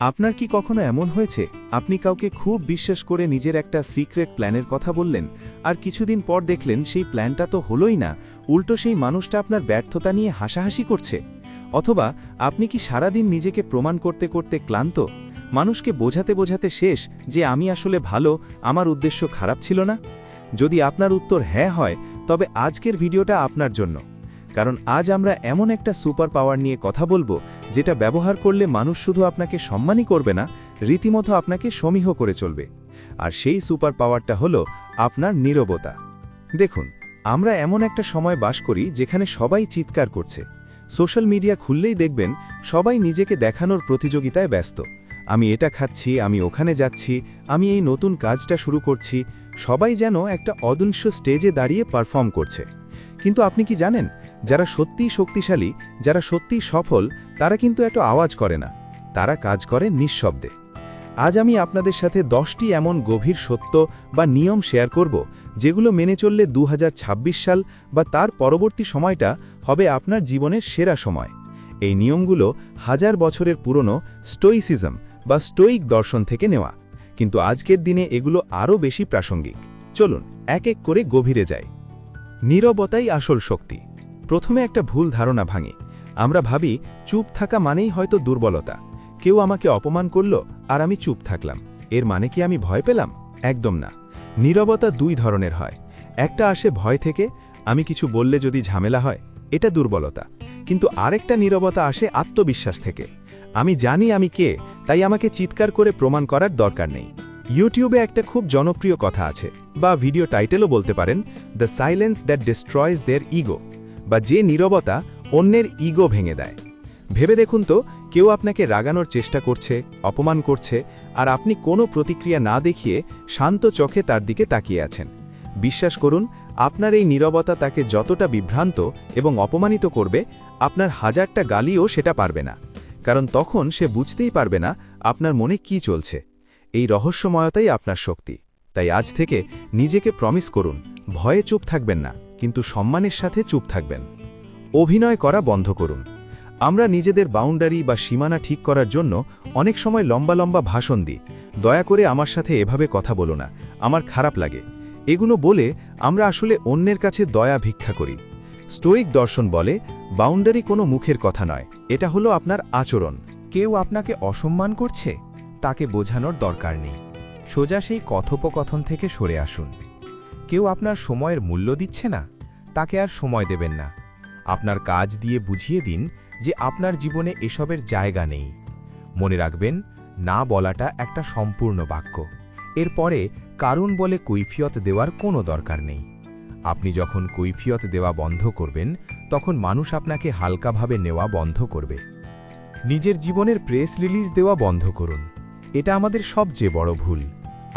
আপনার কি কখনো এমন হয়েছে আপনি কাউকে খুব বিশ্বাস করে নিজের একটা সিক্রেট প্ল্যানের কথা বললেন আর কিছুদিন পর দেখলেন সেই প্ল্যানটা তো হলোই না, উল্টো সেই মানুষটা আপনার ব্যর্থতা নিয়ে হাসাহাসি করছে? অথবা আপনি কি সারাদিন নিজেকে প্রমাণ করতে করতে ক্লান্ত, মানুষকে বোঝাতে বোঝাতে শেষ যে আমি আসলে ভালো, আমার উদ্দেশ্য খারাপ ছিল না? যদি আপনার উত্তর হ্যাঁ হয়, তবে আজকের ভিডিওটা আপনার জন্য। কারণ আজ আমরা এমন একটা সুপার পাওয়ার নিয়ে কথা বলবো যেটা ব্যবহার করলে মানুষ শুধু আপনাকে সম্মানই করবে না, রীতিমতো আপনাকে সমীহ করে চলবে। আর সেই সুপার পাওয়ারটা হলো আপনার নীরবতা। দেখুন, আমরা এমন একটা সময় বাস করি যেখানে সবাই চিৎকার করছে। সোশ্যাল মিডিয়া খুললেই দেখবেন সবাই নিজেকে দেখানোর প্রতিযোগিতায় ব্যস্ত। আমি এটা খাচ্ছি, আমি ওখানে যাচ্ছি, আমি এই নতুন কাজটা শুরু করছি। সবাই যেন একটা অদৃশ্য স্টেজে দাঁড়িয়ে পারফর্ম করছে। কিন্তু আপনি কি জানেন, যারা সত্যিই শক্তিশালী, যারা সত্যিই সফল, তারা কিন্তু এত আওয়াজ করে না, তারা কাজ করে নিঃশব্দে। আজ আমি আপনাদের সাথে 10টি এমন গভীর সত্য বা নিয়ম শেয়ার করব যেগুলো মেনে চললে 2026 সাল বা তার পরবর্তী সময়টা হবে আপনার জীবনের সেরা সময়। এই নিয়মগুলো হাজার বছরের পুরনো স্টোইসিজম বা স্টোইক দর্শন থেকে নেওয়া, কিন্তু আজকের দিনে এগুলো আরও বেশি প্রাসঙ্গিক। চলুন এক এক করে গভীরে যাই। নীরবতাই আসল শক্তি। প্রথমে একটা ভুল ধারণা ভাঙে। আমরা ভাবি চুপ থাকা মানেই হয়তো দুর্বলতা। কেউ আমাকে অপমান করল আর আমি চুপ থাকলাম, এর মানে কি আমি ভয় পেলাম? একদম না। নীরবতা দুই ধরনের হয়। একটা আসে ভয় থেকে, আমি কিছু বললে যদি ঝামেলা হয়, এটা দুর্বলতা। কিন্তু আরেকটা নীরবতা আসে আত্মবিশ্বাস থেকে। আমি জানি আমি কে, তাই আমাকে চিৎকার করে প্রমাণ করার দরকার নেই। ইউটিউবে একটা খুব জনপ্রিয় কথা আছে, বা ভিডিও টাইটেলও বলতে পারেন, the silence that destroys their ego, বা যে নীরবতা অন্যের ইগো ভেঙে দেয়। ভেবে দেখুন তো, কেউ আপনাকে রাগানোর চেষ্টা করছে, অপমান করছে, আর আপনি কোনো প্রতিক্রিয়া না দেখিয়ে শান্ত চোখে তার দিকে তাকিয়ে আছেন। বিশ্বাস করুন, আপনার এই নীরবতা তাকে যতটা বিভ্রান্ত এবং অপমানিত করবে, আপনার হাজারটা গালিও সেটা পারবে না। কারণ তখন সে বুঝতেই পারবে না আপনার মনে কি চলছে। এই রহস্যময়তাই আপনার শক্তি। তাই আজ থেকে নিজেকে প্রমিস করুন, ভয়ে চুপ থাকবেন না, কিন্তু সম্মানের সাথে চুপ থাকবেন। অভিনয় করা বন্ধ করুন। আমরা নিজেদের বাউন্ডারি বা সীমানা ঠিক করার জন্য অনেক সময় লম্বা লম্বা ভাষণ দিই, দয়া করে আমার সাথে এভাবে কথা বলো না, আমার খারাপ লাগে। এগুলো বলে আমরা আসলে অন্যের কাছে দয়া ভিক্ষা করি। স্টোইক দর্শন বলে, বাউন্ডারি কোনো মুখের কথা নয়, এটা হলো আপনার আচরণ। কেউ আপনাকে অসম্মান করছে, তাকে বোঝানোর দরকার নেই, সোজা সেই কথোপকথন থেকে সরে আসুন। কেউ আপনার সময়ের মূল্য দিচ্ছে না, তাকে আর সময় দেবেন না। আপনার কাজ দিয়ে বুঝিয়ে দিন যে আপনার জীবনে এসবের জায়গা নেই। মনে রাখবেন, না বলাটা একটা সম্পূর্ণ বাক্য। এরপরে কারণ বলে কৈফিয়ত দেওয়ার কোনো দরকার নেই। আপনি যখন কৈফিয়ত দেওয়া বন্ধ করবেন, তখন মানুষ আপনাকে হালকাভাবে নেওয়া বন্ধ করবে। নিজের জীবনের প্রেস রিলিজ দেওয়া বন্ধ করুন। এটা আমাদের সবচেয়ে বড় ভুল।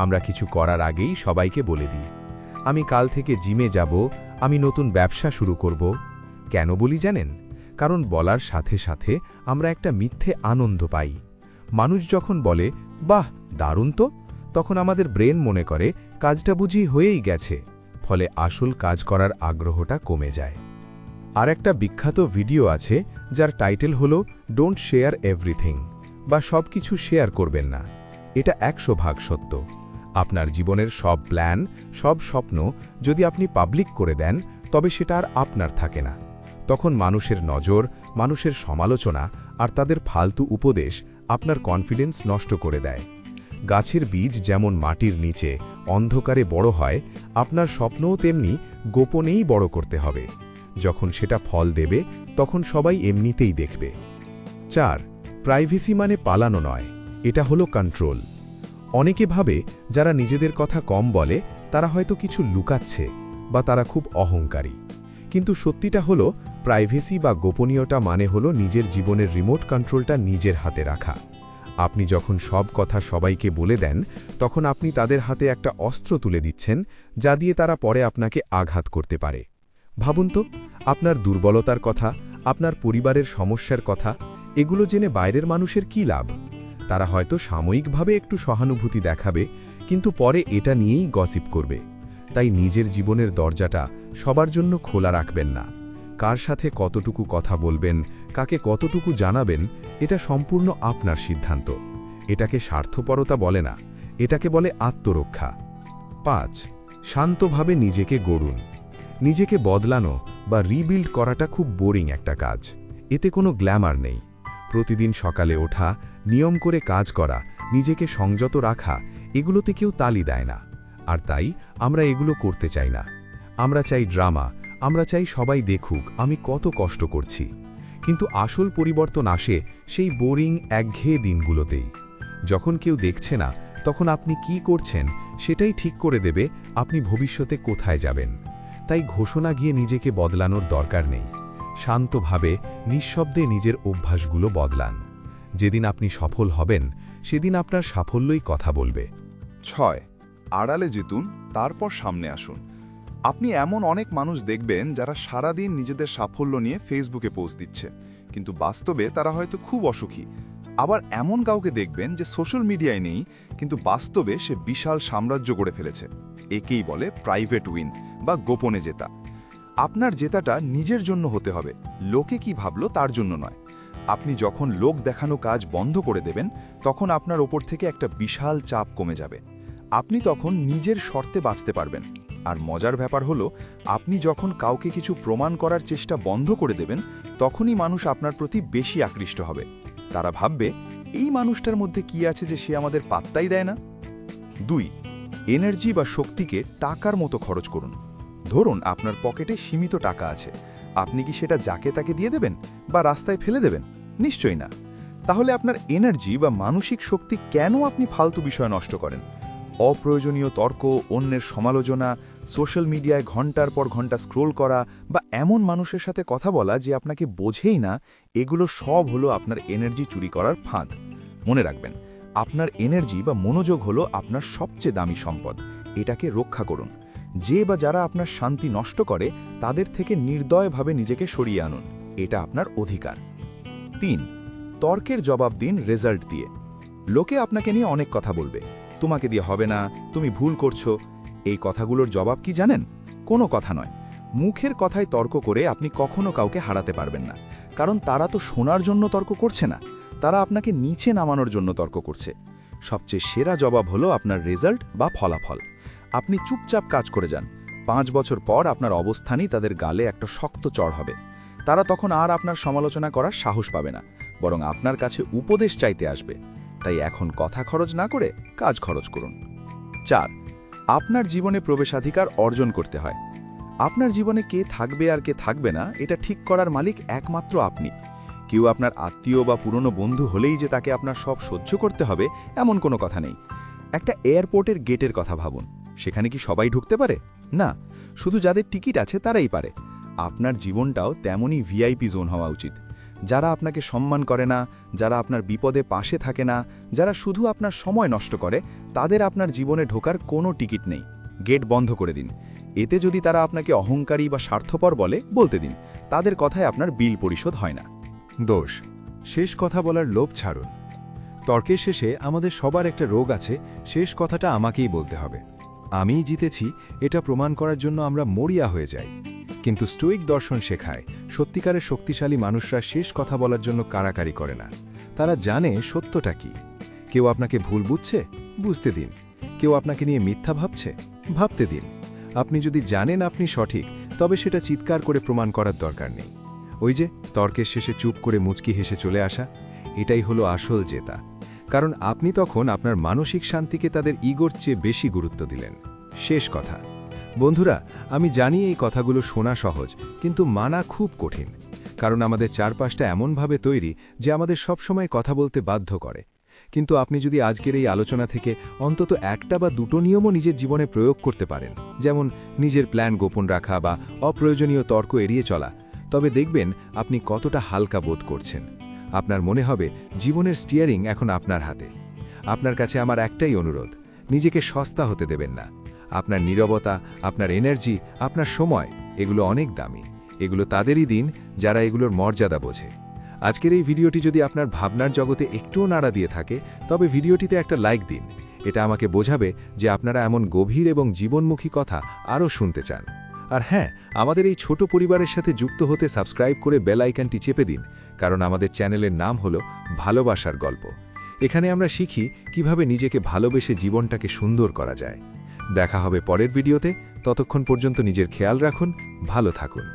আমরা কিছু করার আগেই সবাইকে বলে দিই, আমি কাল থেকে জিমে যাব, আমি নতুন ব্যবসা শুরু করব। কেন বলি জানেন? কারণ বলার সাথে সাথে আমরা একটা মিথ্যে আনন্দ পাই। মানুষ যখন বলে, বাহ দারুণ তো, তখন আমাদের ব্রেন মনে করে কাজটা বুঝি হয়েই গেছে, ফলে আসল কাজ করার আগ্রহটা কমে যায়। আর একটা বিখ্যাত ভিডিও আছে যার টাইটেল হলো ডোন্ট শেয়ার এভরিথিং, বা সব কিছু শেয়ার করবেন না। এটা 100% সত্য। আপনার জীবনের সব প্ল্যান, সব স্বপ্ন যদি আপনি পাবলিক করে দেন, তবে সেটা আর আপনার থাকে না। তখন মানুষের নজর, মানুষের সমালোচনা আর তাদের ফালতু উপদেশ আপনার কনফিডেন্স নষ্ট করে দেয়। গাছের বীজ যেমন মাটির নিচে অন্ধকারে বড় হয়, আপনার স্বপ্নও তেমনি গোপনেই বড় করতে হবে। যখন সেটা ফল দেবে, তখন সবাই এমনিতেই দেখবে। 4. প্রাইভেসি মানে পালানো নয়, এটা হলো কন্ট্রোল। অনেকে ভাবে যারা নিজেদের কথা কম বলে তারা হয়তো কিছু লুকাচ্ছে, বা তারা খুব অহংকারী। কিন্তু সত্যিটা হলো, প্রাইভেসি বা গোপনীয়তা মানে হলো নিজের জীবনের রিমোট কন্ট্রোলটা নিজের হাতে রাখা। আপনি যখন সব কথা সবাইকে বলে দেন, তখন আপনি তাদের হাতে একটা অস্ত্র তুলে দিচ্ছেন, যা দিয়ে তারা পরে আপনাকে আঘাত করতে পারে। ভাবুন তো, আপনার দুর্বলতার কথা, আপনার পরিবারের সমস্যার কথা, এগুলো জেনে বাইরের মানুষের কি লাভ? তারা হয়তো সাময়িকভাবে একটু সহানুভূতি দেখাবে, কিন্তু পরে এটা নিয়েই গসিপ করবে। তাই নিজের জীবনের দরজাটা সবার জন্য খোলা রাখবেন না। কার সাথে কতটুকু কথা বলবেন, কাকে কতটুকু জানাবেন, এটা সম্পূর্ণ আপনার সিদ্ধান্ত। এটাকে স্বার্থপরতা বলে না, এটাকে বলে আত্মরক্ষা। 5. শান্তভাবে নিজেকে গড়ুন। নিজেকে বদলানো বা রিবিল্ড করাটা খুব বোরিং একটা কাজ। এতে কোনো গ্ল্যামার নেই। প্রতিদিন সকালে ওঠা, নিয়ম করে কাজ করা, নিজেকে সংযত রাখা, এগুলোতে কেউ তালি দেয় না। আর তাই আমরা এগুলো করতে চাই না। আমরা চাই ড্রামা, আমরা চাই সবাই দেখুক আমি কত কষ্ট করছি। কিন্তু আসল পরিবর্তন আসে সেই বোরিং একঘেয়ে দিনগুলোতেই। যখন কেউ দেখছে না, তখন আপনি কি করছেন সেটাই ঠিক করে দেবে আপনি ভবিষ্যতে কোথায় যাবেন। তাই ঘোষণা গিয়ে নিজেকে বদলানোর দরকার নেই। শান্তভাবে নিঃশব্দে নিজের অভ্যাসগুলো বদলান। যেদিন আপনি সফল হবেন, সেদিন আপনার সাফল্যই কথা বলবে। 6. আড়ালে জিতুন, তারপর সামনে আসুন। আপনি এমন অনেক মানুষ দেখবেন যারা সারাদিন নিজেদের সাফল্য নিয়ে ফেসবুকে পোস্ট দিচ্ছে, কিন্তু বাস্তবে তারা হয়তো খুব অসুখী। আবার এমন কাউকে দেখবেন যে সোশ্যাল মিডিয়ায় নেই, কিন্তু বাস্তবে সে বিশাল সাম্রাজ্য গড়ে ফেলেছে। একেই বলে প্রাইভেট উইন বা গোপনে জেতা। আপনার জেতাটা নিজের জন্য হতে হবে, লোকে কি ভাবলো তার জন্য নয়। আপনি যখন লোক দেখানো কাজ বন্ধ করে দেবেন, তখন আপনার ওপর থেকে একটা বিশাল চাপ কমে যাবে। আপনি তখন নিজের শর্তে বাঁচতে পারবেন। আর মজার ব্যাপার হলো, আপনি যখন কাউকে কিছু প্রমাণ করার চেষ্টা বন্ধ করে দেবেন, তখনই মানুষ আপনার প্রতি বেশি আকৃষ্ট হবে। তারা ভাববে, এই মানুষটার মধ্যে কি আছে যে সে আমাদের পাত্তাই দেয় না। 2. এনার্জি বা শক্তিকে টাকার মতো খরচ করুন। ধরুন আপনার পকেটে সীমিত টাকা আছে, আপনি কি সেটা যাকে তাকে দিয়ে দেবেন বা রাস্তায় ফেলে দেবেন? নিশ্চয়ই না। তাহলে আপনার এনার্জি বা মানসিক শক্তি কেন আপনি ফালতু বিষয় নষ্ট করেন? অপ্রয়োজনীয় তর্ক, অন্যের সমালোচনা, সোশ্যাল মিডিয়ায় ঘন্টার পর ঘন্টা স্ক্রোল করা বা এমন মানুষের সাথে কথা বলা যে আপনাকে বোঝেই না, এগুলো সব হলো আপনার এনার্জি চুরি করার ফাঁদ। মনে রাখবেন, আপনার এনার্জি বা মনোযোগ হলো আপনার সবচেয়ে দামি সম্পদ। এটাকে রক্ষা করুন। যে বা যারা আপনার শান্তি নষ্ট করে, তাদের থেকে নির্দয়ভাবে নিজেকে সরিয়ে আনুন। এটা আপনার অধিকার। 3. তর্কের জবাব দিন রেজাল্ট দিয়ে। লোকে আপনাকে নিয়ে অনেক কথা বলবে, তোমাকে দিয়ে হবে না, তুমি ভুল করছো। এই কথাগুলোর জবাব কি জানেন? কোনো কথা নয়। মুখের কথায় তর্ক করে আপনি কখনো কাউকে হারাতে পারবেন না, কারণ তারা তো শোনার জন্য তর্ক করছে না, তারা আপনাকে নিচে নামানোর জন্য তর্ক করছে। সবচেয়ে সেরা জবাব হলো আপনার রেজাল্ট বা ফলাফল। আপনি চুপচাপ কাজ করে যান, 5 বছর পর আপনার অবস্থানই তাদের গালে একটা শক্ত চড় হবে। তারা তখন আর আপনার সমালোচনা করার সাহস পাবে না, বরং আপনার কাছে উপদেশ চাইতে আসবে। তাই এখন কথা খরচ না করে কাজ খরচ করুন। 4. আপনার জীবনে প্রবেশাধিকার অর্জন করতে হয়। আপনার জীবনে কে থাকবে আর কে থাকবে না, এটা ঠিক করার মালিক একমাত্র আপনি। কেউ আপনার আত্মীয় বা পুরনো বন্ধু হলেই যে তাকে আপনার সব সহ্য করতে হবে, এমন কোনো কথা নেই। একটা এয়ারপোর্টের গেটের কথা ভাবুন, সেখানে কি সবাই ঢুকতে পারে? না, শুধু যাদের টিকিট আছে তারাই পারে। আপনার জীবনটাও তেমনই ভিআইপি জোন হওয়া উচিত। যারা আপনাকে সম্মান করে না, যারা আপনার বিপদে পাশে থাকে না, যারা শুধু আপনার সময় নষ্ট করে, তাদের আপনার জীবনে ঢোকার কোনো টিকিট নেই। গেট বন্ধ করে দিন। এতে যদি তারা আপনাকে অহংকারী বা স্বার্থপর বলে, বলতে দিন, তাদের কথায় আপনার বিল পরিশোধ হয় না। দোষ, শেষ কথা বলার লোভ ছাড়ুন। তর্কের শেষে আমাদের সবার একটা রোগ আছে, শেষ কথাটা আমাকেই বলতে হবে, আমিই জিতেছি, এটা প্রমাণ করার জন্য আমরা মরিয়া হয়ে যাই। কিন্তু স্টোইক দর্শন শেখায় সত্যিকারের শক্তিশালী মানুষরা শেষ কথা বলার জন্য কাড়াকাড়ি করে না। তারা জানে সত্যটা কি। কেউ আপনাকে ভুল বুঝছে, বুঝতে দিন। কেউ আপনাকে নিয়ে মিথ্যা ভাবছে, ভাবতে দিন। আপনি যদি জানেন আপনি সঠিক, তবে সেটা চিৎকার করে প্রমাণ করার দরকার নেই। ওই যে তর্কের শেষে চুপ করে মুচকি হেসে চলে আসা, এটাই হলো আসল জেতা। কারণ আপনি তখন আপনার মানসিক শান্তিকে তাদের ইগোর চেয়ে বেশি গুরুত্ব দিলেন। শেষ কথা বন্ধুরা, আমি জানি এই কথাগুলো শোনা সহজ, কিন্তু মানা খুব কঠিন। কারণ আমাদের চারপাশটা এমনভাবে তৈরি যে আমাদের সবসময় কথা বলতে বাধ্য করে। কিন্তু আপনি যদি আজকের এই আলোচনা থেকে অন্তত একটা বা দুটো নিয়মও নিজের জীবনে প্রয়োগ করতে পারেন, যেমন নিজের প্ল্যান গোপন রাখা বা অপ্রয়োজনীয় তর্ক এড়িয়ে চলা, তবে দেখবেন আপনি কতটা হালকা বোধ করছেন। আপনার মনে হবে জীবনের স্টিয়ারিং এখন আপনার হাতে। আপনার কাছে আমার একটাই অনুরোধ, নিজেকে সস্তা হতে দেবেন না। আপনার নীরবতা, আপনার এনার্জি, আপনার সময়, এগুলো অনেক দামি। এগুলো তাদেরই দিন যারা এগুলোর মর্যাদা বোঝে। আজকের এই ভিডিওটি যদি আপনার ভাবনার জগতে একটুও নাড়া দিয়ে থাকে, তবে ভিডিওটিতে একটা লাইক দিন। এটা আমাকে বোঝাবে যে আপনারা এমন গভীর এবং জীবনমুখী কথা আরও শুনতে চান। আর হ্যাঁ, আমাদের এই ছোট পরিবারের সাথে যুক্ত হতে সাবস্ক্রাইব করে বেল আইকনটি চেপে দিন, কারণ আমাদের চ্যানেলের নাম হলো ভালোবাসার গল্প। এখানে আমরা শিখি কিভাবে নিজেকে ভালোবেসে জীবনটাকে সুন্দর করা যায়। দেখা হবে পরের ভিডিওতে, ততক্ষণ পর্যন্ত নিজের খেয়াল রাখুন, ভালো থাকুন।